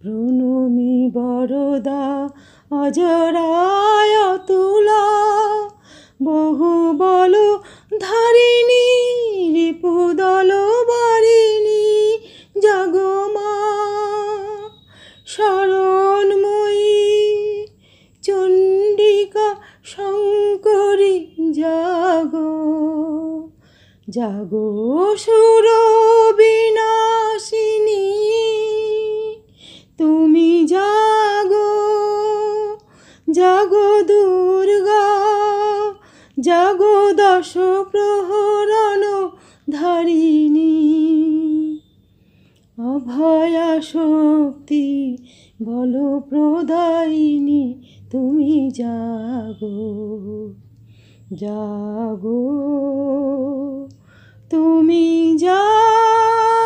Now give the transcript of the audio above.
প্রণমী বরদা অজরায় অতুলা, বহু বল ধারিণী রিপুদল বারিণী, জাগো মা শরণময়ী চণ্ডিকা শঙ্করী, জাগো জাগো সুর বিনাশিনী, তুমি জাগো জাগো দুর্গা, জাগো দশ প্রহরণ ধারিণী, অভয়া শক্তি বল প্রদায়িনী, তুমি জাগো জাগো, তুমি জাগো।